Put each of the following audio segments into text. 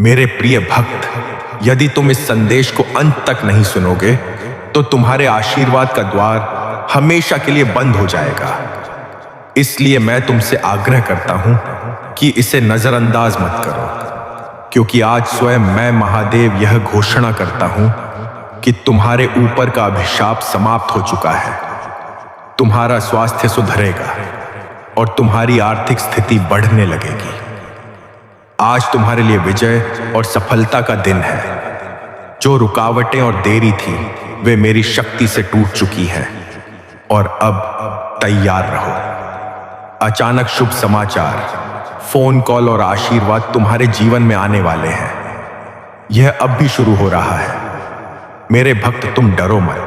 मेरे प्रिय भक्त, यदि तुम इस संदेश को अंत तक नहीं सुनोगे तो तुम्हारे आशीर्वाद का द्वार हमेशा के लिए बंद हो जाएगा। इसलिए मैं तुमसे आग्रह करता हूं कि इसे नजरअंदाज मत करो, क्योंकि आज स्वयं मैं महादेव यह घोषणा करता हूं कि तुम्हारे ऊपर का अभिशाप समाप्त हो चुका है। तुम्हारा स्वास्थ्य सुधरेगा और तुम्हारी आर्थिक स्थिति बढ़ने लगेगी। आज तुम्हारे लिए विजय और सफलता का दिन है। जो रुकावटें और देरी थी वे मेरी शक्ति से टूट चुकी हैं और अब तैयार रहो। अचानक शुभ समाचार, फोन कॉल और आशीर्वाद तुम्हारे जीवन में आने वाले हैं। यह अब भी शुरू हो रहा है। मेरे भक्त, तुम डरो मत,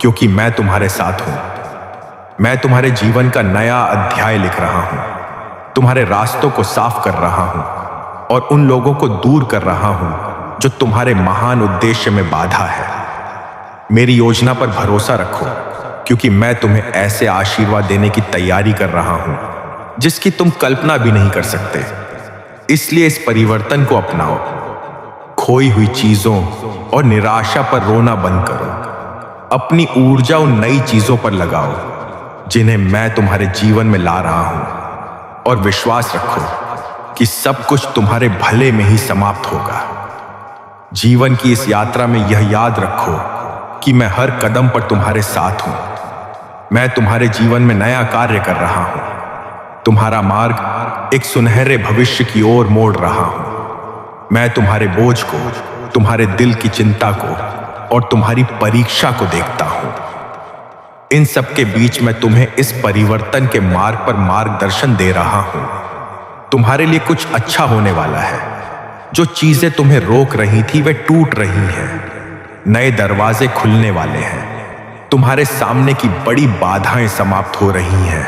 क्योंकि मैं तुम्हारे साथ हूं। मैं तुम्हारे जीवन का नया अध्याय लिख रहा हूं, तुम्हारे रास्तों को साफ कर रहा हूं और उन लोगों को दूर कर रहा हूं जो तुम्हारे महान उद्देश्य में बाधा है। मेरी योजना पर भरोसा रखो, क्योंकि मैं तुम्हें ऐसे आशीर्वाद देने की तैयारी कर रहा हूं जिसकी तुम कल्पना भी नहीं कर सकते। इसलिए इस परिवर्तन को अपनाओ। खोई हुई चीजों और निराशा पर रोना बंद करो। अपनी ऊर्जा उन नई चीजों पर लगाओ जिन्हें मैं तुम्हारे जीवन में ला रहा हूं, और विश्वास रखो कि सब कुछ तुम्हारे भले में ही समाप्त होगा। जीवन की इस यात्रा में यह याद रखो कि मैं हर कदम पर तुम्हारे साथ हूं। मैं तुम्हारे जीवन में नया कार्य कर रहा हूं। तुम्हारा मार्ग एक सुनहरे भविष्य की ओर मोड़ रहा हूं। मैं तुम्हारे बोझ को, तुम्हारे दिल की चिंता को और तुम्हारी परीक्षा को देखता हूं। इन सब के बीच मैं तुम्हें इस परिवर्तन के मार्ग पर मार्गदर्शन दे रहा हूं। तुम्हारे लिए कुछ अच्छा होने वाला है। जो चीजें तुम्हें रोक रही थी वे टूट रही हैं। नए दरवाजे खुलने वाले हैं। तुम्हारे सामने की बड़ी बाधाएं समाप्त हो रही हैं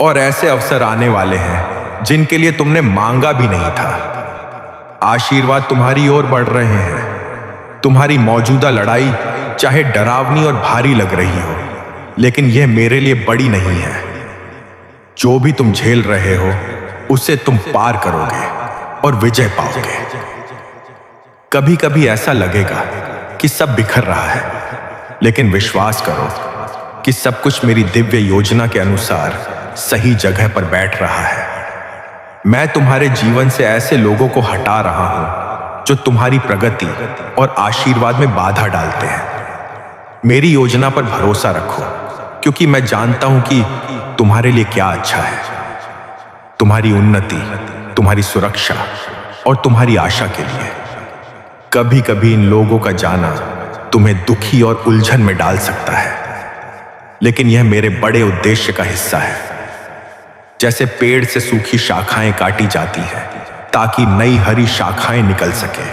और ऐसे अवसर आने वाले हैं जिनके लिए तुमने मांगा भी नहीं था। आशीर्वाद तुम्हारी ओर बढ़ रहे हैं। तुम्हारी मौजूदा लड़ाई चाहे डरावनी और भारी लग रही हो, लेकिन यह मेरे लिए बड़ी नहीं है। जो भी तुम झेल रहे हो उसे तुम पार करोगे और विजय पाओगे। कभी कभी ऐसा लगेगा कि सब बिखर रहा है, लेकिन विश्वास करो कि सब कुछ मेरी दिव्य योजना के अनुसार सही जगह पर बैठ रहा है। मैं तुम्हारे जीवन से ऐसे लोगों को हटा रहा हूं जो तुम्हारी प्रगति और आशीर्वाद में बाधा डालते हैं। मेरी योजना पर भरोसा रखो, क्योंकि मैं जानता हूं कि तुम्हारे लिए क्या अच्छा है। तुम्हारी उन्नति, तुम्हारी सुरक्षा और तुम्हारी आशा के लिए। कभी कभी इन लोगों का जाना तुम्हें दुखी और उलझन में डाल सकता है, लेकिन यह मेरे बड़े उद्देश्य का हिस्सा है। जैसे पेड़ से सूखी शाखाएं काटी जाती हैं ताकि नई हरी शाखाएं निकल सके,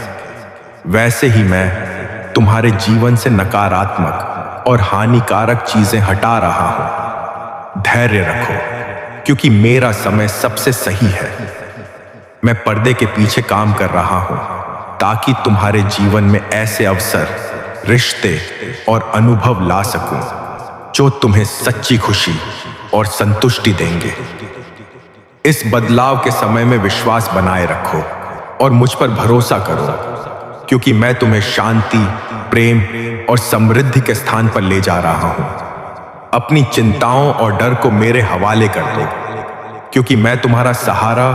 वैसे ही मैं तुम्हारे जीवन से नकारात्मक और हानिकारक चीजें हटा रहा हूं। धैर्य रखो, क्योंकि मेरा समय सबसे सही है। मैं पर्दे के पीछे काम कर रहा हूं ताकि तुम्हारे जीवन में ऐसे अवसर, रिश्ते और अनुभव ला सकूं जो तुम्हें सच्ची खुशी और संतुष्टि देंगे। इस बदलाव के समय में विश्वास बनाए रखो और मुझ पर भरोसा करो, क्योंकि मैं तुम्हें शांति, प्रेम और समृद्धि के स्थान पर ले जा रहा हूं। अपनी चिंताओं और डर को मेरे हवाले कर दो, क्योंकि मैं तुम्हारा सहारा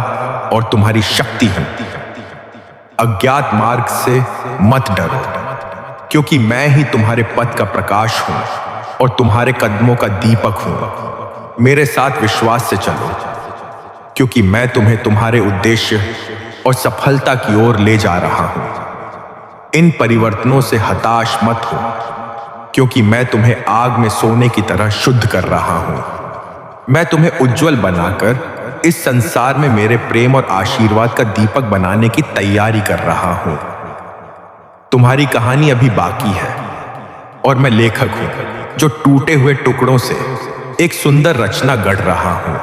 और तुम्हारी शक्ति हूं। अज्ञात मार्ग से मत डरो, क्योंकि मैं ही तुम्हारे पथ का प्रकाश हूं और तुम्हारे कदमों का दीपक हूं। मेरे साथ विश्वास से चलो, क्योंकि मैं तुम्हें तुम्हारे उद्देश्य और सफलता की ओर ले जा रहा हूं। इन परिवर्तनों से हताश मत हो, क्योंकि मैं तुम्हें आग में सोने की तरह शुद्ध कर रहा हूं। मैं तुम्हें उज्जवल बनाकर इस संसार में मेरे प्रेम और आशीर्वाद का दीपक बनाने की तैयारी कर रहा हूं। तुम्हारी कहानी अभी बाकी है और मैं लेखक हूं जो टूटे हुए टुकड़ों से एक सुंदर रचना गढ़ रहा हूं।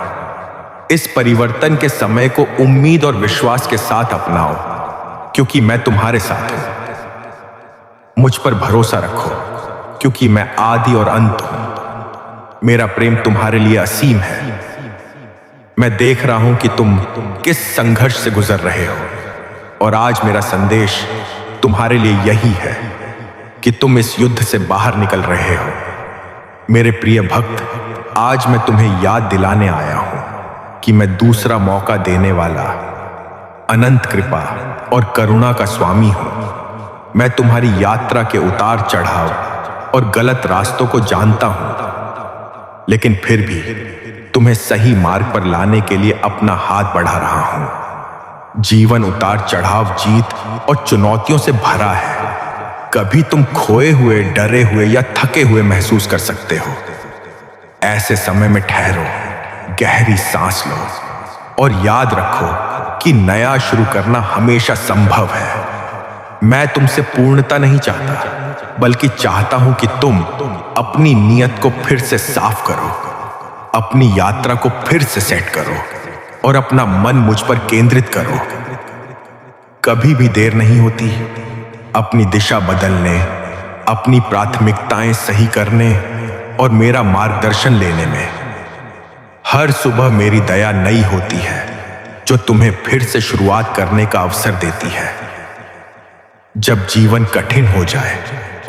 इस परिवर्तन के समय को उम्मीद और विश्वास के साथ अपनाओ, क्योंकि मैं तुम्हारे साथ हूं। मुझ पर भरोसा रखो, क्योंकि मैं आदि और अंत हूं। मेरा प्रेम तुम्हारे लिए असीम है। मैं देख रहा हूं कि तुम किस संघर्ष से गुजर रहे हो, और आज मेरा संदेश तुम्हारे लिए यही है कि तुम इस युद्ध से बाहर निकल रहे हो। मेरे प्रिय भक्त, आज मैं तुम्हें याद दिलाने आया हूं कि मैं दूसरा मौका देने वाला, अनंत कृपा और करुणा का स्वामी हूं। मैं तुम्हारी यात्रा के उतार चढ़ाव और गलत रास्तों को जानता हूं, लेकिन फिर भी तुम्हें सही मार्ग पर लाने के लिए अपना हाथ बढ़ा रहा हूं। जीवन उतार चढ़ाव, जीत और चुनौतियों से भरा है। कभी तुम खोए हुए, डरे हुए या थके हुए महसूस कर सकते हो। ऐसे समय में ठहरो, गहरी सांस लो और याद रखो कि नया शुरू करना हमेशा संभव है। मैं तुमसे पूर्णता नहीं चाहता, बल्कि चाहता हूं कि तुम अपनी नीयत को फिर से साफ करो, अपनी यात्रा को फिर से सेट करो और अपना मन मुझ पर केंद्रित करो। कभी भी देर नहीं होती अपनी दिशा बदलने, अपनी प्राथमिकताएं सही करने और मेरा मार्गदर्शन लेने में। हर सुबह मेरी दया नई होती है, जो तुम्हें फिर से शुरुआत करने का अवसर देती है। जब जीवन कठिन हो जाए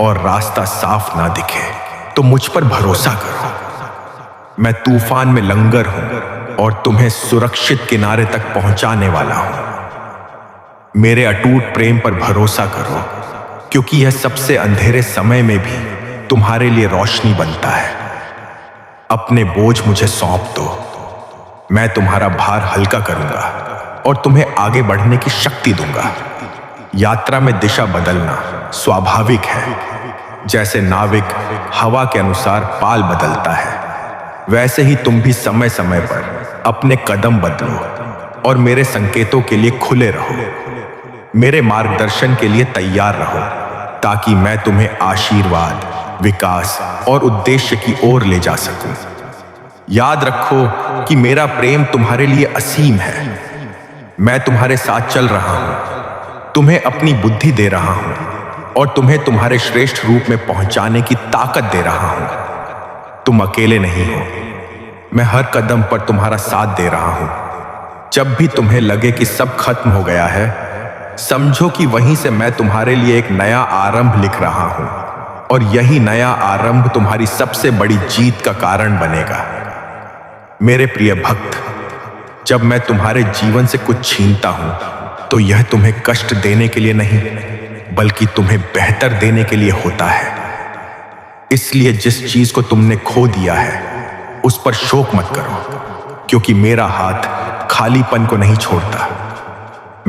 और रास्ता साफ ना दिखे, तो मुझ पर भरोसा करो। मैं तूफान में लंगर हूं और तुम्हें सुरक्षित किनारे तक पहुंचाने वाला हूं। मेरे अटूट प्रेम पर भरोसा करो, क्योंकि यह सबसे अंधेरे समय में भी तुम्हारे लिए रोशनी बनता है। अपने बोझ मुझे सौंप दो, मैं तुम्हारा भार हल्का करूंगा और तुम्हें आगे बढ़ने की शक्ति दूंगा। यात्रा में दिशा बदलना स्वाभाविक है। जैसे नाविक हवा के अनुसार पाल बदलता है, वैसे ही तुम भी समय समय पर अपने कदम बदलो और मेरे संकेतों के लिए खुले रहो। मेरे मार्गदर्शन के लिए तैयार रहो, ताकि मैं तुम्हें आशीर्वाद, विकास और उद्देश्य की ओर ले जा सकूं। याद रखो कि मेरा प्रेम तुम्हारे लिए असीम है। मैं तुम्हारे साथ चल रहा हूं, तुम्हें अपनी बुद्धि दे रहा हूं और तुम्हें तुम्हारे श्रेष्ठ रूप में पहुंचाने की ताकत दे रहा हूं। तुम अकेले नहीं हो, मैं हर कदम पर तुम्हारा साथ दे रहा हूं। जब भी तुम्हें लगे कि सब खत्म हो गया है, समझो कि वहीं से मैं तुम्हारे लिए एक नया आरंभ लिख रहा हूं और यही नया आरंभ तुम्हारी सबसे बड़ी जीत का कारण बनेगा। मेरे प्रिय भक्त, जब मैं तुम्हारे जीवन से कुछ छीनता हूं, तो यह तुम्हें कष्ट देने के लिए नहीं, बल्कि तुम्हें बेहतर देने के लिए होता है। इसलिए जिस चीज को तुमने खो दिया है, उस पर शोक मत करो, क्योंकि मेरा हाथ खालीपन को नहीं छोड़ता।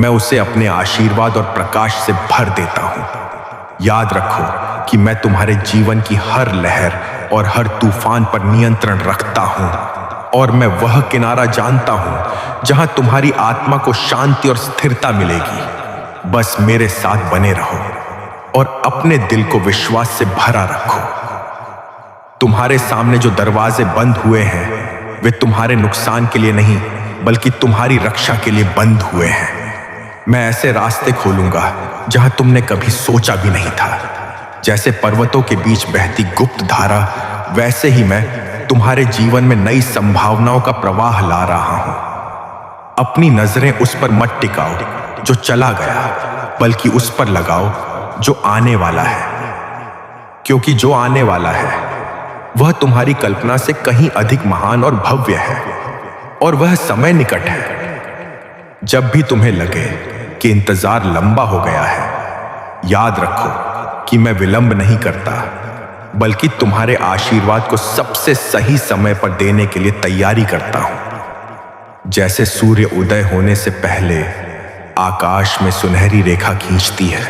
मैं उसे अपने आशीर्वाद और प्रकाश से भर देता हूं। याद रखो कि मैं तुम्हारे जीवन की हर लहर और हर तूफान पर नियंत्रण रखता हूं, और मैं वह किनारा जानता हूं जहां तुम्हारी आत्मा को शांति और स्थिरता मिलेगी। बस मेरे साथ बने रहो और अपने दिल को विश्वास से भरा रखो। तुम्हारे सामने जो दरवाजे बंद हुए हैं, वे तुम्हारे नुकसान के लिए नहीं, बल्कि तुम्हारी रक्षा के लिए बंद हुए हैं। मैं ऐसे रास्ते खोलूंगा जहां तुमने कभी सोचा भी नहीं था। जैसे पर्वतों के बीच बहती गुप्त धारा, वैसे ही मैं तुम्हारे जीवन में नई संभावनाओं का प्रवाह ला रहा हूं। अपनी नजरें उस पर मत टिकाओ जो चला गया, बल्कि उस पर लगाओ जो आने वाला है, क्योंकि जो आने वाला है वह तुम्हारी कल्पना से कहीं अधिक महान और भव्य है, और वह समय निकट है। जब भी तुम्हें लगे कि इंतजार लंबा हो गया है, याद रखो कि मैं विलंब नहीं करता, बल्कि तुम्हारे आशीर्वाद को सबसे सही समय पर देने के लिए तैयारी करता हूं। जैसे सूर्य उदय होने से पहले आकाश में सुनहरी रेखा खींचती है,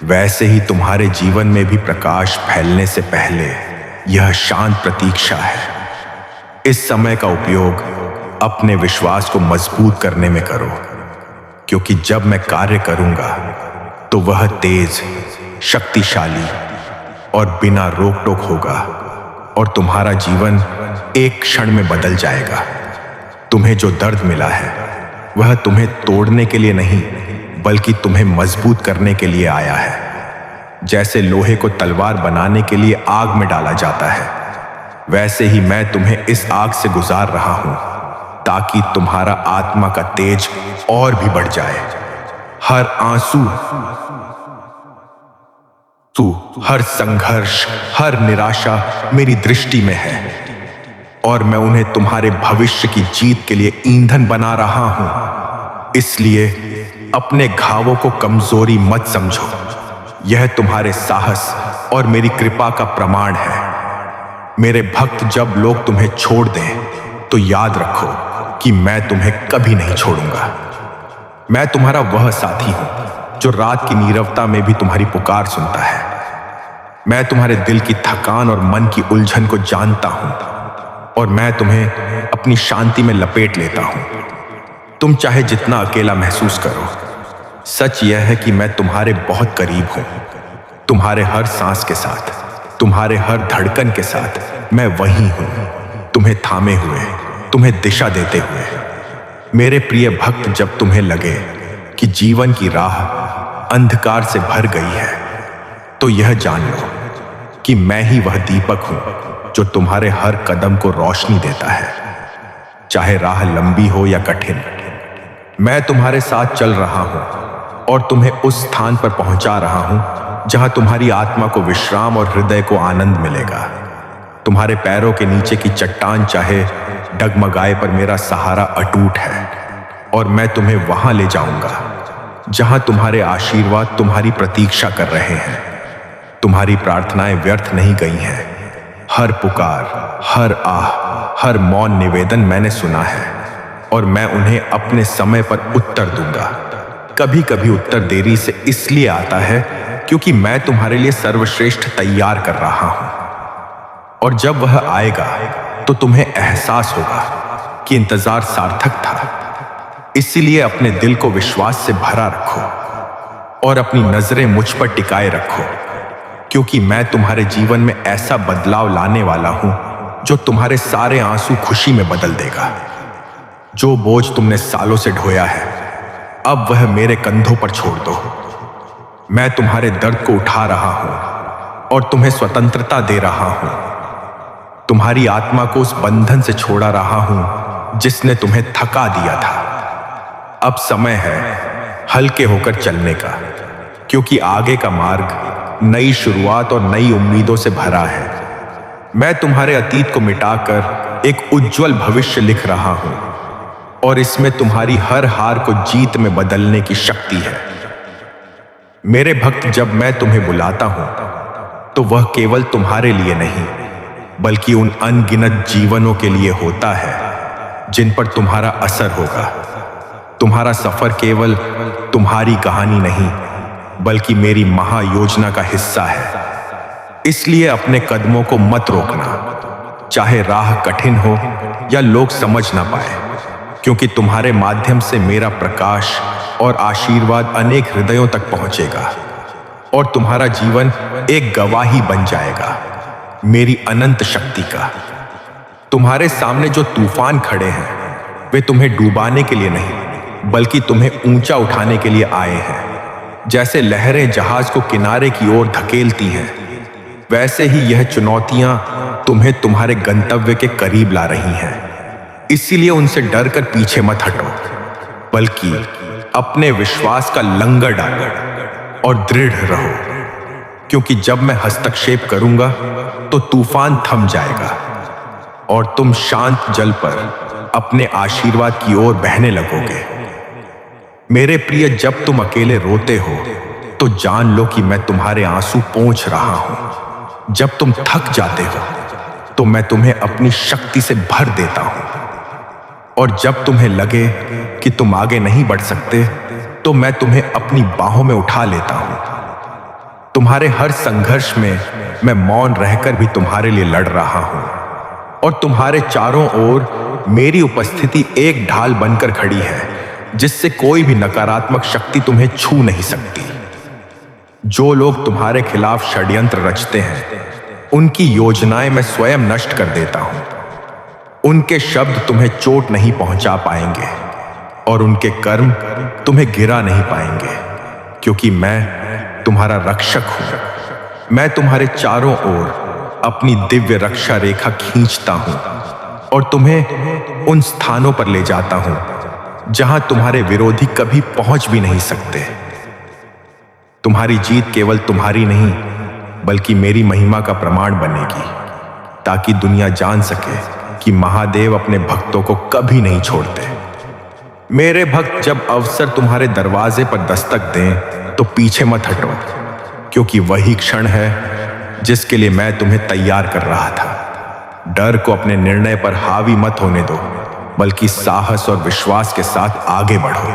वैसे ही तुम्हारे जीवन में भी प्रकाश फैलने से पहले यह शांत प्रतीक्षा है। इस समय का उपयोग अपने विश्वास को मजबूत करने में करो, क्योंकि जब मैं कार्य करूंगा तो वह तेज, शक्तिशाली और बिना रोक टोक होगा, और तुम्हारा जीवन एक क्षण में बदल जाएगा। तुम्हें जो दर्द मिला है, वह तुम्हें तोड़ने के लिए नहीं, बल्कि तुम्हें मजबूत करने के लिए आया है। जैसे लोहे को तलवार बनाने के लिए आग में डाला जाता है, वैसे ही मैं तुम्हें इस आग से गुजार रहा हूं, ताकि तुम्हारा आत्मा का तेज और भी बढ़ जाए। हर आंसू, हर संघर्ष, हर निराशा मेरी दृष्टि में है और मैं उन्हें तुम्हारे भविष्य की जीत के लिए ईंधन बना रहा हूं। इसलिए अपने घावों को कमजोरी मत समझो। यह तुम्हारे साहस और मेरी कृपा का प्रमाण है। मेरे भक्त, जब लोग तुम्हें छोड़ दें तो याद रखो कि मैं तुम्हें कभी नहीं छोड़ूंगा। मैं तुम्हारा वह साथी हूं जो रात की नीरवता में भी तुम्हारी पुकार सुनता है। मैं तुम्हारे दिल की थकान और मन की उलझन को जानता हूं और मैं तुम्हें अपनी शांति में लपेट लेता हूं। तुम चाहे जितना अकेला महसूस करो, सच यह है कि मैं तुम्हारे बहुत करीब हूं। तुम्हारे हर सांस के साथ, तुम्हारे हर धड़कन के साथ मैं वहीं हूं, तुम्हें थामे हुए, तुम्हें दिशा देते हुए। मेरे प्रिय भक्त, जब तुम्हें लगे कि जीवन की राह अंधकार से भर गई है, तो यह जान लो कि मैं ही वह दीपक हूं जो तुम्हारे हर कदम को रोशनी देता है। चाहे राह लंबी हो या कठिन, मैं तुम्हारे साथ चल रहा हूं और तुम्हें उस स्थान पर पहुंचा रहा हूं जहां तुम्हारी आत्मा को विश्राम और हृदय को आनंद मिलेगा। तुम्हारे पैरों के नीचे की चट्टान चाहे डगमगाए, पर मेरा सहारा अटूट है और मैं तुम्हें वहां ले जाऊंगा जहां तुम्हारे आशीर्वाद तुम्हारी प्रतीक्षा कर रहे हैं। तुम्हारी प्रार्थनाएं व्यर्थ नहीं गई हैं। हर पुकार, हर आह, हर मौन निवेदन मैंने सुना है और मैं उन्हें अपने समय पर उत्तर दूंगा। कभी कभी उत्तर देरी से इसलिए आता है क्योंकि मैं तुम्हारे लिए सर्वश्रेष्ठ तैयार कर रहा हूं, और जब वह आएगा तो तुम्हें एहसास होगा कि इंतजार सार्थक था। इसीलिए अपने दिल को विश्वास से भरा रखो और अपनी नजरें मुझ पर टिकाए रखो, क्योंकि मैं तुम्हारे जीवन में ऐसा बदलाव लाने वाला हूं जो तुम्हारे सारे आंसू खुशी में बदल देगा। जो बोझ तुमने सालों से ढोया है, अब वह मेरे कंधों पर छोड़ दो। मैं तुम्हारे दर्द को उठा रहा हूं और तुम्हें स्वतंत्रता दे रहा हूं। तुम्हारी आत्मा को उस बंधन से छोड़ा रहा हूं जिसने तुम्हें थका दिया था। अब समय है हल्के होकर चलने का, क्योंकि आगे का मार्ग नई शुरुआत और नई उम्मीदों से भरा है। मैं तुम्हारे अतीत को मिटाकर एक उज्जवल भविष्य लिख रहा हूं और इसमें तुम्हारी हर हार को जीत में बदलने की शक्ति है। मेरे भक्त, जब मैं तुम्हें बुलाता हूं तो वह केवल तुम्हारे लिए नहीं, बल्कि उन अनगिनत जीवनों के लिए होता है जिन पर तुम्हारा असर होगा। तुम्हारा सफर केवल तुम्हारी कहानी नहीं, बल्कि मेरी महायोजना का हिस्सा है। इसलिए अपने कदमों को मत रोकना, चाहे राह कठिन हो या लोग समझ ना पाए, क्योंकि तुम्हारे माध्यम से मेरा प्रकाश और आशीर्वाद अनेक हृदयों तक पहुंचेगा और तुम्हारा जीवन एक गवाही बन जाएगा मेरी अनंत शक्ति का। तुम्हारे सामने जो तूफान खड़े हैं, वे तुम्हें डुबाने के लिए नहीं, बल्कि तुम्हें ऊंचा उठाने के लिए आए हैं। जैसे लहरें जहाज को किनारे की ओर धकेलती हैं, वैसे ही यह चुनौतियां तुम्हें तुम्हारे गंतव्य के करीब ला रही हैं। इसीलिए उनसे डरकर पीछे मत हटो, बल्कि अपने विश्वास का लंगर डालो और दृढ़ रहो, क्योंकि जब मैं हस्तक्षेप करूंगा तो तूफान थम जाएगा और तुम शांत जल पर अपने आशीर्वाद की ओर बहने लगोगे। मेरे प्रिय, जब तुम अकेले रोते हो तो जान लो कि मैं तुम्हारे आंसू पोंछ रहा हूं। जब तुम थक जाते हो तो मैं तुम्हें अपनी शक्ति से भर देता हूं, और जब तुम्हें लगे कि तुम आगे नहीं बढ़ सकते तो मैं तुम्हें अपनी बाहों में उठा लेता हूं। तुम्हारे हर संघर्ष में मैं मौन रहकर भी तुम्हारे लिए लड़ रहा हूं, और तुम्हारे चारों ओर मेरी उपस्थिति एक ढाल बनकर खड़ी है जिससे कोई भी नकारात्मक शक्ति तुम्हें छू नहीं सकती। जो लोग तुम्हारे खिलाफ षड्यंत्र रचते हैं, उनकी योजनाएं मैं स्वयं नष्ट कर देता हूं। उनके शब्द तुम्हें चोट नहीं पहुंचा पाएंगे और उनके कर्म तुम्हें गिरा नहीं पाएंगे, क्योंकि मैं तुम्हारा रक्षक हूं। मैं तुम्हारे चारों ओर अपनी दिव्य रक्षा रेखा खींचता हूं और तुम्हें उन स्थानों पर ले जाता हूं जहां तुम्हारे विरोधी कभी पहुंच भी नहीं सकते। तुम्हारी जीत केवल तुम्हारी नहीं बल्कि मेरी महिमा का प्रमाण बनेगी, ताकि दुनिया जान सके कि महादेव अपने भक्तों को कभी नहीं छोड़ते। मेरे भक्त, जब अवसर तुम्हारे दरवाजे पर दस्तक दें तो पीछे मत हटो, क्योंकि वही क्षण है जिसके लिए मैं तुम्हें तैयार कर रहा था। डर को अपने निर्णय पर हावी मत होने दो, बल्कि साहस और विश्वास के साथ आगे बढ़ो।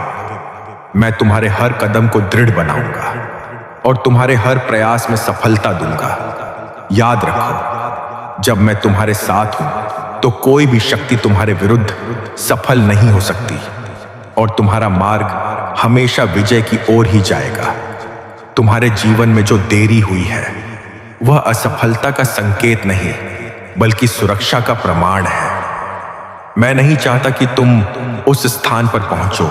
मैं तुम्हारे हर कदम को दृढ़ बनाऊंगा और तुम्हारे हर प्रयास में सफलता दूंगा। याद रखो, जब मैं तुम्हारे साथ हूं तो कोई भी शक्ति तुम्हारे विरुद्ध सफल नहीं हो सकती और तुम्हारा मार्ग हमेशा विजय की ओर ही जाएगा। तुम्हारे जीवन में जो देरी हुई है वह असफलता का संकेत नहीं बल्कि सुरक्षा का प्रमाण है। मैं नहीं चाहता कि तुम उस स्थान पर पहुंचो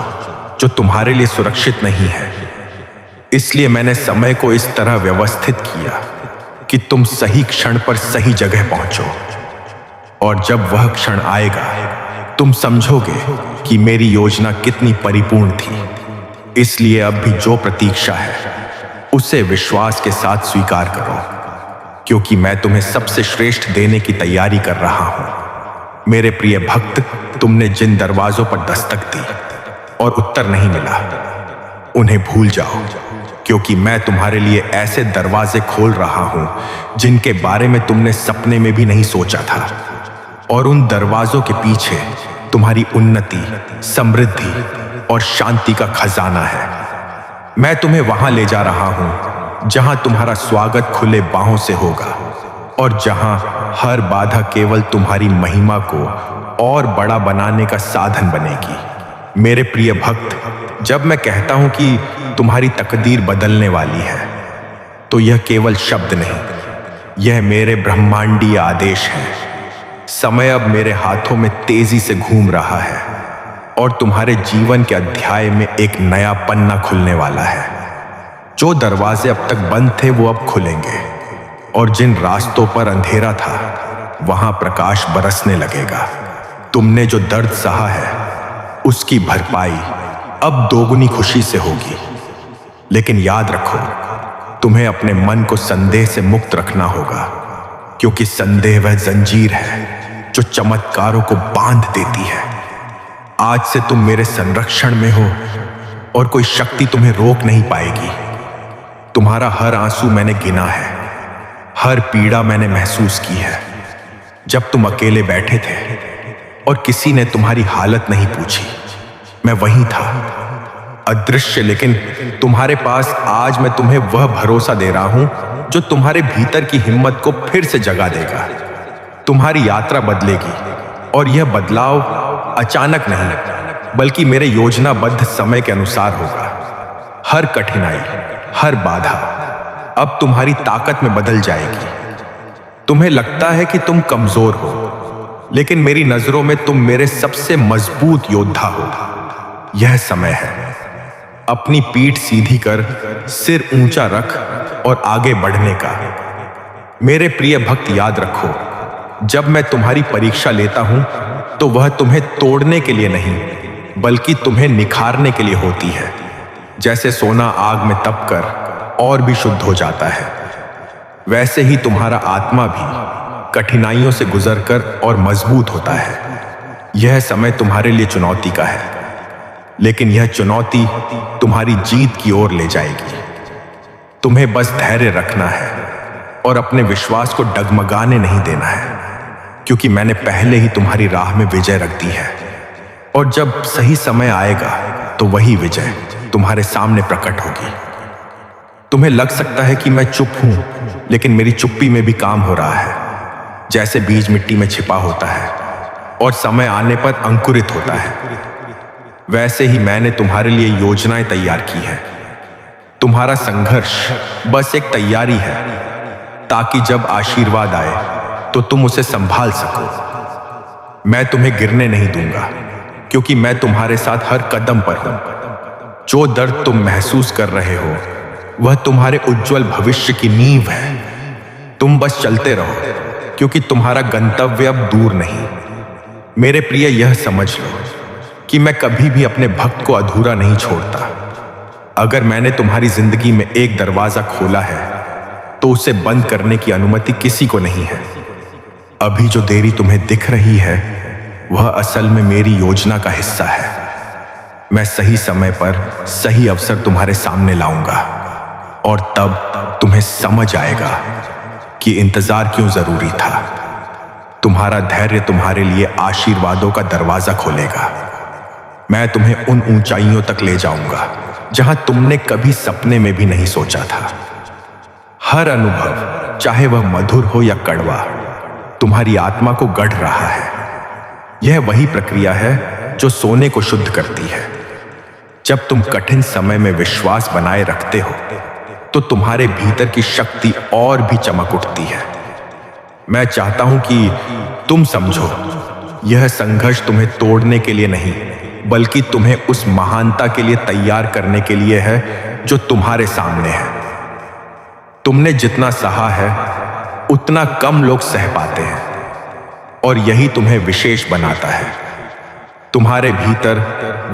जो तुम्हारे लिए सुरक्षित नहीं है। इसलिए मैंने समय को इस तरह व्यवस्थित किया कि तुम सही क्षण पर सही जगह पहुंचो, और जब वह क्षण आएगा तुम समझोगे कि मेरी योजना कितनी परिपूर्ण थी। इसलिए अब भी जो प्रतीक्षा है उसे विश्वास के साथ स्वीकार करो, क्योंकि मैं तुम्हें सबसे श्रेष्ठ देने की तैयारी कर रहा हूं। मेरे प्रिय भक्त, तुमने जिन दरवाजों पर दस्तक दी और उत्तर नहीं मिला, उन्हें भूल जाओ, क्योंकि मैं तुम्हारे लिए ऐसे दरवाजे खोल रहा हूं जिनके बारे में तुमने सपने में भी नहीं सोचा था। और उन दरवाजों के पीछे तुम्हारी उन्नति, समृद्धि और शांति का खजाना है। मैं तुम्हें वहां ले जा रहा हूं जहां तुम्हारा स्वागत खुले बाहों से होगा और जहां हर बाधा केवल तुम्हारी महिमा को और बड़ा बनाने का साधन बनेगी। मेरे प्रिय भक्त, जब मैं कहता हूं कि तुम्हारी तकदीर बदलने वाली है, तो यह केवल शब्द नहीं, यह मेरे ब्रह्मांडीय आदेश है। समय अब मेरे हाथों में तेजी से घूम रहा है और तुम्हारे जीवन के अध्याय में एक नया पन्ना खुलने वाला है। जो दरवाजे अब तक बंद थे वो अब खुलेंगे, और जिन रास्तों पर अंधेरा था वहां प्रकाश बरसने लगेगा। तुमने जो दर्द सहा है उसकी भरपाई अब दोगुनी खुशी से होगी। लेकिन याद रखो, तुम्हें अपने मन को संदेह से मुक्त रखना होगा, क्योंकि संदेह वह जंजीर है जो चमत्कारों को बांध देती है। आज से तुम मेरे संरक्षण में हो और कोई शक्ति तुम्हें रोक नहीं पाएगी। तुम्हारा हर आंसू मैंने गिना है, हर पीड़ा मैंने महसूस की है। जब तुम अकेले बैठे थे और किसी ने तुम्हारी हालत नहीं पूछी, मैं वहीं था, अदृश्य, लेकिन तुम्हारे पास। आज मैं तुम्हें वह भरोसा दे रहा हूं जो तुम्हारे भीतर की हिम्मत को फिर से जगा देगा। तुम्हारी यात्रा बदलेगी, और यह बदलाव अचानक नहीं बल्कि मेरे योजनाबद्ध समय के अनुसार होगा। हर कठिनाई, हर बाधा अब तुम्हारी ताकत में बदल जाएगी। तुम्हें लगता है कि तुम कमजोर हो, लेकिन मेरी नजरों में तुम मेरे सबसे मजबूत योद्धा हो। यह समय है अपनी पीठ सीधी कर, सिर ऊंचा रख और आगे बढ़ने का। मेरे प्रिय भक्त, याद रखो, जब मैं तुम्हारी परीक्षा लेता हूं तो वह तुम्हें तोड़ने के लिए नहीं बल्कि तुम्हें निखारने के लिए होती है। जैसे सोना आग में तपकर और भी शुद्ध हो जाता है, वैसे ही तुम्हारा आत्मा भी कठिनाइयों से गुजरकर और मजबूत होता है। यह समय तुम्हारे लिए चुनौती का है, लेकिन यह चुनौती तुम्हारी जीत की ओर ले जाएगी। तुम्हें बस धैर्य रखना है और अपने विश्वास को डगमगाने नहीं देना है, क्योंकि मैंने पहले ही तुम्हारी राह में विजय रख दी है। और जब सही समय आएगा तो वही विजय तुम्हारे सामने प्रकट होगी। तुम्हें लग सकता है कि मैं चुप हूं, लेकिन मेरी चुप्पी में भी काम हो रहा है। जैसे बीज मिट्टी में छिपा होता है और समय आने पर अंकुरित होता है, वैसे ही मैंने तुम्हारे लिए योजनाएं तैयार की है। तुम्हारा संघर्ष बस एक तैयारी है, ताकि जब आशीर्वाद आए तो तुम उसे संभाल सको। मैं तुम्हें गिरने नहीं दूंगा, क्योंकि मैं तुम्हारे साथ हर कदम पर हूं। जो दर्द तुम महसूस कर रहे हो वह तुम्हारे उज्जवल भविष्य की नींव है। तुम बस चलते रहो, क्योंकि तुम्हारा गंतव्य अब दूर नहीं। मेरे प्रिय, यह समझ लो कि मैं कभी भी अपने भक्त को अधूरा नहीं छोड़ता। अगर मैंने तुम्हारी जिंदगी में एक दरवाजा खोला है तो उसे बंद करने की अनुमति किसी को नहीं है। अभी जो देरी तुम्हें दिख रही है वह असल में मेरी योजना का हिस्सा है। मैं सही समय पर सही अवसर तुम्हारे सामने लाऊंगा और तब तुम्हें समझ आएगा कि इंतजार क्यों जरूरी था। तुम्हारा धैर्य तुम्हारे लिए आशीर्वादों का दरवाजा खोलेगा। मैं तुम्हें उन ऊंचाइयों तक ले जाऊंगा जहां तुमने कभी सपने में भी नहीं सोचा था। हर अनुभव, चाहे वह मधुर हो या कड़वा, तुम्हारी आत्मा को गढ़ रहा है। यह वही प्रक्रिया है जो सोने को शुद्ध करती है। जब तुम कठिन समय में विश्वास बनाए रखते हो तो तुम्हारे भीतर की शक्ति और भी चमक उठती है। मैं चाहता हूं कि तुम समझो, यह संघर्ष तुम्हें तोड़ने के लिए नहीं बल्कि तुम्हें उस महानता के लिए तैयार करने के लिए है जो तुम्हारे सामने है। तुमने जितना सहा है उतना कम लोग सह पाते हैं और यही तुम्हें विशेष बनाता है। तुम्हारे भीतर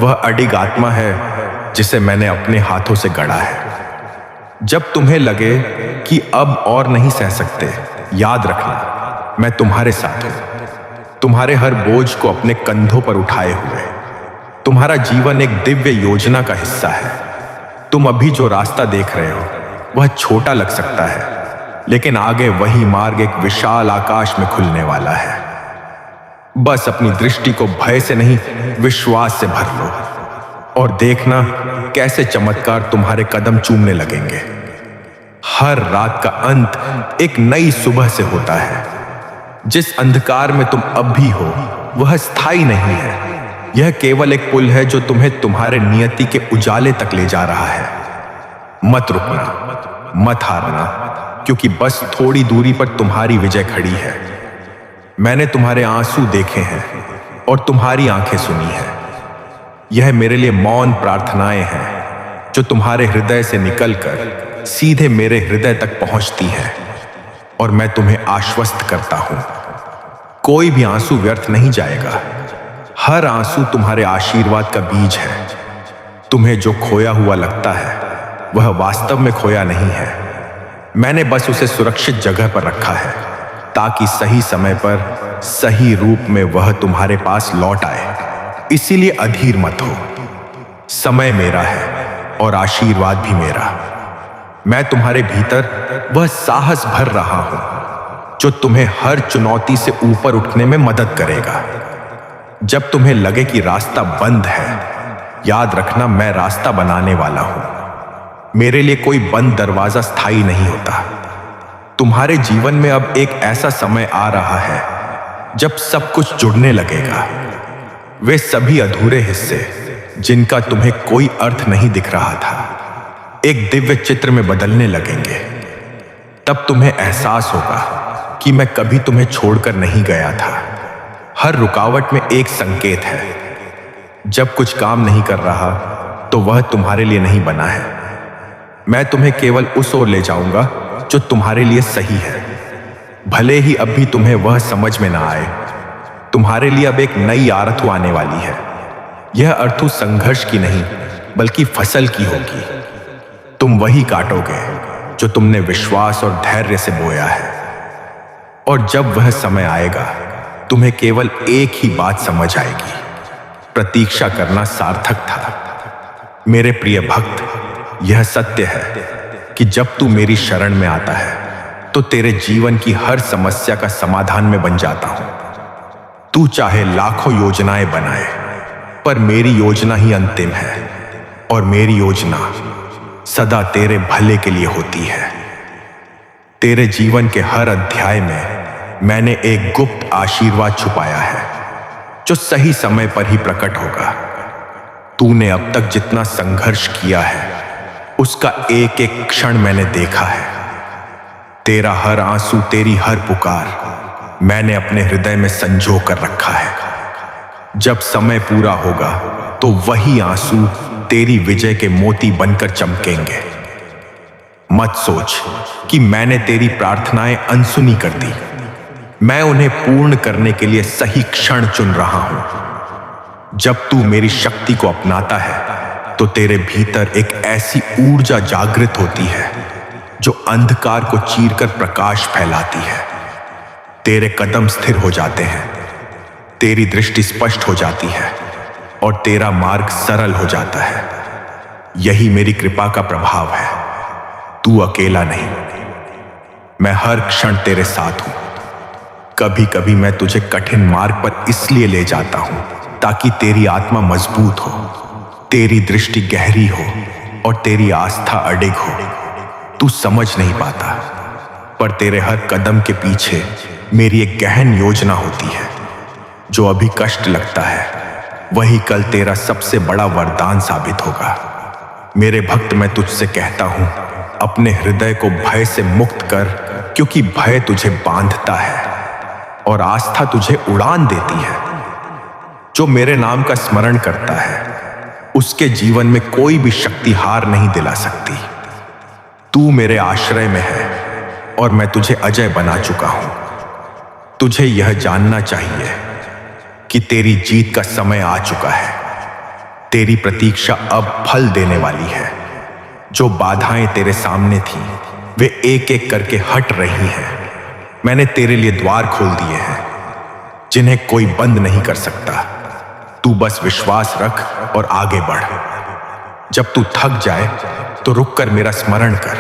वह अडिग आत्मा है जिसे मैंने अपने हाथों से गढ़ा है। जब तुम्हें लगे कि अब और नहीं सह सकते, याद रखना मैं तुम्हारे साथ हूं, तुम्हारे हर बोझ को अपने कंधों पर उठाए हुए। तुम्हारा जीवन एक दिव्य योजना का हिस्सा है। तुम अभी जो रास्ता देख रहे हो वह छोटा लग सकता है, लेकिन आगे वही मार्ग एक विशाल आकाश में खुलने वाला है। बस अपनी दृष्टि को भय से नहीं, विश्वास से भर लो और देखना कैसे चमत्कार तुम्हारे कदम चूमने लगेंगे। हर रात का अंत एक नई सुबह से होता है। जिस अंधकार में तुम अब भी हो वह स्थायी नहीं है। यह केवल एक पुल है जो तुम्हें तुम्हारे नियति के उजाले तक ले जा रहा है। मत रुकना, मत हारना, क्योंकि बस थोड़ी दूरी पर तुम्हारी विजय खड़ी है। मैंने तुम्हारे आंसू देखे हैं और तुम्हारी आंखें सुनी हैं। यह मेरे लिए मौन प्रार्थनाएं हैं जो तुम्हारे हृदय से निकलकर सीधे मेरे हृदय तक पहुंचती हैं। और मैं तुम्हें आश्वस्त करता हूं, कोई भी आंसू व्यर्थ नहीं जाएगा। हर आंसू तुम्हारे आशीर्वाद का बीज है। तुम्हें जो खोया हुआ लगता है वह वास्तव में खोया नहीं है। मैंने बस उसे सुरक्षित जगह पर रखा है ताकि सही समय पर सही रूप में वह तुम्हारे पास लौट आए। इसीलिए अधीर मत हो। समय मेरा है और आशीर्वाद भी मेरा। मैं तुम्हारे भीतर वह साहस भर रहा हूं जो तुम्हें हर चुनौती से ऊपर उठने में मदद करेगा। जब तुम्हें लगे कि रास्ता बंद है, याद रखना मैं रास्ता बनाने वाला हूं। मेरे लिए कोई बंद दरवाजा स्थायी नहीं होता। तुम्हारे जीवन में अब एक ऐसा समय आ रहा है जब सब कुछ जुड़ने लगेगा। वे सभी अधूरे हिस्से जिनका तुम्हें कोई अर्थ नहीं दिख रहा था, एक दिव्य चित्र में बदलने लगेंगे। तब तुम्हें एहसास होगा कि मैं कभी तुम्हें छोड़कर नहीं गया था। हर रुकावट में एक संकेत है। जब कुछ काम नहीं कर रहा तो वह तुम्हारे लिए नहीं बना है। मैं तुम्हें केवल उस ओर ले जाऊंगा जो तुम्हारे लिए सही है, भले ही अब भी तुम्हें वह समझ में ना आए। तुम्हारे लिए अब एक नई आरथू आने वाली है। यह अर्थू संघर्ष की नहीं बल्कि फसल की होगी। तुम वही काटोगे जो तुमने विश्वास और धैर्य से बोया है। और जब वह समय आएगा तुम्हें केवल एक ही बात समझ आएगी, प्रतीक्षा करना सार्थक था। मेरे प्रिय भक्त, यह सत्य है कि जब तू मेरी शरण में आता है तो तेरे जीवन की हर समस्या का समाधान में बन जाता हूं। तू चाहे लाखों योजनाएं बनाए, पर मेरी योजना ही अंतिम है और मेरी योजना सदा तेरे भले के लिए होती है। तेरे जीवन के हर अध्याय में मैंने एक गुप्त आशीर्वाद छुपाया है जो सही समय पर ही प्रकट होगा। तूने अब तक जितना संघर्ष किया है उसका एक एक क्षण मैंने देखा है। तेरा हर आंसू, तेरी हर पुकार मैंने अपने हृदय में संजो कर रखा है। जब समय पूरा होगा तो वही आंसू तेरी विजय के मोती बनकर चमकेंगे। मत सोच कि मैंने तेरी प्रार्थनाएं अनसुनी कर दी। मैं उन्हें पूर्ण करने के लिए सही क्षण चुन रहा हूं। जब तू मेरी शक्ति को अपनाता है तो तेरे भीतर एक ऐसी ऊर्जा जागृत होती है जो अंधकार को चीरकर प्रकाश फैलाती है। तेरे कदम स्थिर हो जाते हैं, तेरी दृष्टि स्पष्ट हो जाती है और तेरा मार्ग सरल हो जाता है। यही मेरी कृपा का प्रभाव है। तू अकेला नहीं, मैं हर क्षण तेरे साथ हूं। कभी कभी मैं तुझे कठिन मार्ग पर इसलिए ले जाता हूं ताकि तेरी आत्मा मजबूत हो, तेरी दृष्टि गहरी हो और तेरी आस्था अडिग हो। तू समझ नहीं पाता, पर तेरे हर कदम के पीछे मेरी एक गहन योजना होती है। जो अभी कष्ट लगता है वही कल तेरा सबसे बड़ा वरदान साबित होगा। मेरे भक्त, मैं तुझसे कहता हूं, अपने हृदय को भय से मुक्त कर, क्योंकि भय तुझे बांधता है और आस्था तुझे उड़ान देती है। जो मेरे नाम का स्मरण करता है उसके जीवन में कोई भी शक्ति हार नहीं दिला सकती। तू मेरे आश्रय में है और मैं तुझे अजय बना चुका हूं। तुझे यह जानना चाहिए कि तेरी जीत का समय आ चुका है। तेरी प्रतीक्षा अब फल देने वाली है। जो बाधाएं तेरे सामने थीं, वे एक एक करके हट रही हैं। मैंने तेरे लिए द्वार खोल दिए हैं जिन्हें कोई बंद नहीं कर सकता। तू बस विश्वास रख और आगे बढ़। जब तू थक जाए तो रुक कर मेरा स्मरण कर,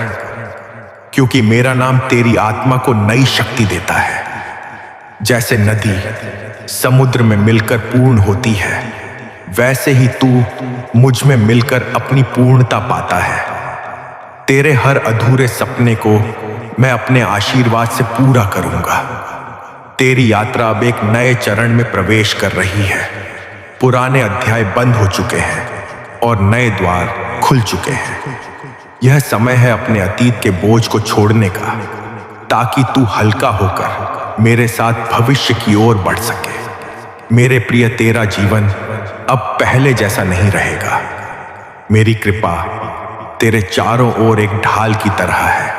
क्योंकि मेरा नाम तेरी आत्मा को नई शक्ति देता है। जैसे नदी समुद्र में मिलकर पूर्ण होती है, वैसे ही तू मुझ में मिलकर अपनी पूर्णता पाता है। तेरे हर अधूरे सपने को मैं अपने आशीर्वाद से पूरा करूंगा। तेरी यात्रा अब एक नए चरण में प्रवेश कर रही है। पुराने अध्याय बंद हो चुके हैं और नए द्वार खुल चुके हैं। यह समय है अपने अतीत के बोझ को छोड़ने का, ताकि तू हल्का होकर मेरे साथ भविष्य की ओर बढ़ सके। मेरे प्रिय, तेरा जीवन अब पहले जैसा नहीं रहेगा। मेरी कृपा तेरे चारों ओर एक ढाल की तरह है।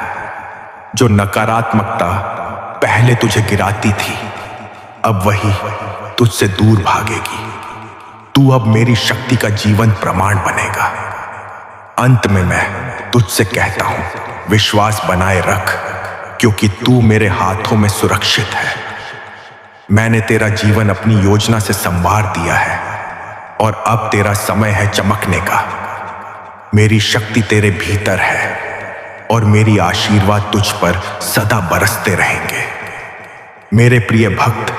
जो नकारात्मकता पहले तुझे गिराती थी, अब वही तुझसे दूर भागेगी। तू अब मेरी शक्ति का जीवन प्रमाण बनेगा। अंत में मैं तुझसे कहता हूं, विश्वास बनाए रख, क्योंकि तू मेरे हाथों में सुरक्षित है। मैंने तेरा जीवन अपनी योजना से संवार दिया है और अब तेरा समय है चमकने का। मेरी शक्ति तेरे भीतर है और मेरी आशीर्वाद तुझ पर सदा बरसते रहेंगे। मेरे प्रिय भक्त,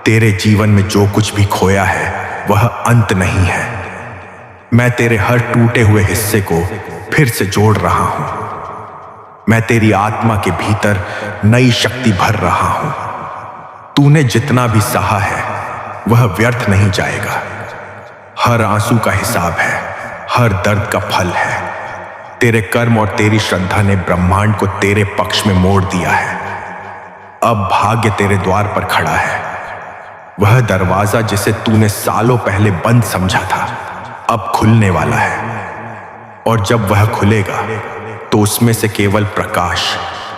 तेरे जीवन में जो कुछ भी खोया है वह अंत नहीं है। मैं तेरे हर टूटे हुए हिस्से को फिर से जोड़ रहा हूं। मैं तेरी आत्मा के भीतर नई शक्ति भर रहा हूं। तूने जितना भी सहा है वह व्यर्थ नहीं जाएगा। हर आंसू का हिसाब है, हर दर्द का फल है। तेरे कर्म और तेरी श्रद्धा ने ब्रह्मांड को तेरे पक्ष में मोड़ दिया है। अब भाग्य तेरे द्वार पर खड़ा है। वह दरवाजा जिसे तूने सालों पहले बंद समझा था, अब खुलने वाला है। और जब वह खुलेगा तो उसमें से केवल प्रकाश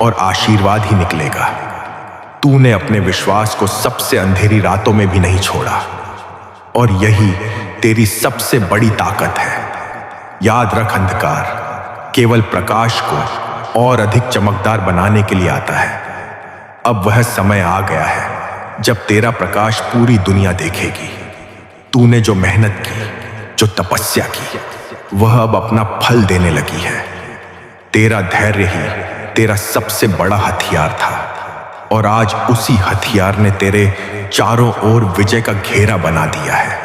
और आशीर्वाद ही निकलेगा। तूने अपने विश्वास को सबसे अंधेरी रातों में भी नहीं छोड़ा, और यही तेरी सबसे बड़ी ताकत है। याद रख, अंधकार केवल प्रकाश को और अधिक चमकदार बनाने के लिए आता है। अब वह समय आ गया है जब तेरा प्रकाश पूरी दुनिया देखेगी। तूने जो मेहनत की, जो तपस्या की, वह अब अपना फल देने लगी है। तेरा धैर्य ही तेरा सबसे बड़ा हथियार था, और आज उसी हथियार ने तेरे चारों ओर विजय का घेरा बना दिया है।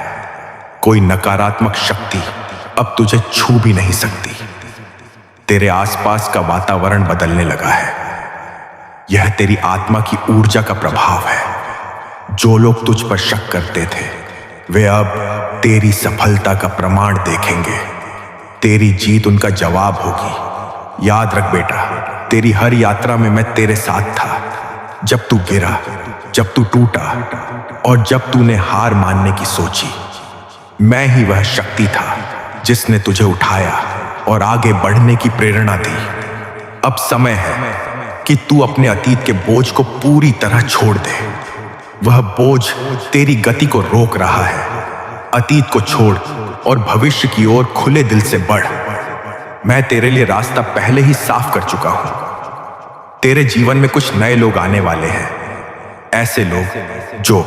कोई नकारात्मक शक्ति अब तुझे छू भी नहीं सकती। तेरे आसपास का वातावरण बदलने लगा है। यह तेरी आत्मा की ऊर्जा का प्रभाव है। जो लोग तुझ पर शक करते थे, वे अब तेरी सफलता का प्रमाण देखेंगे। तेरी जीत उनका जवाब होगी। याद रख बेटा, तेरी हर यात्रा में मैं तेरे साथ था। जब तू गिरा, जब तू टूटा और जब तूने हार मानने की सोची, मैं ही वह शक्ति था जिसने तुझे उठाया और आगे बढ़ने की प्रेरणा दी। अब समय है कि तू अपने अतीत के बोझ को पूरी तरह छोड़ दे। वह बोझ तेरी गति को रोक रहा है। अतीत को छोड़ और भविष्य की ओर खुले दिल से बढ़। मैं तेरे लिए रास्ता पहले ही साफ कर चुका हूं। तेरे जीवन में कुछ नए लोग आने वाले हैं, ऐसे लोग जो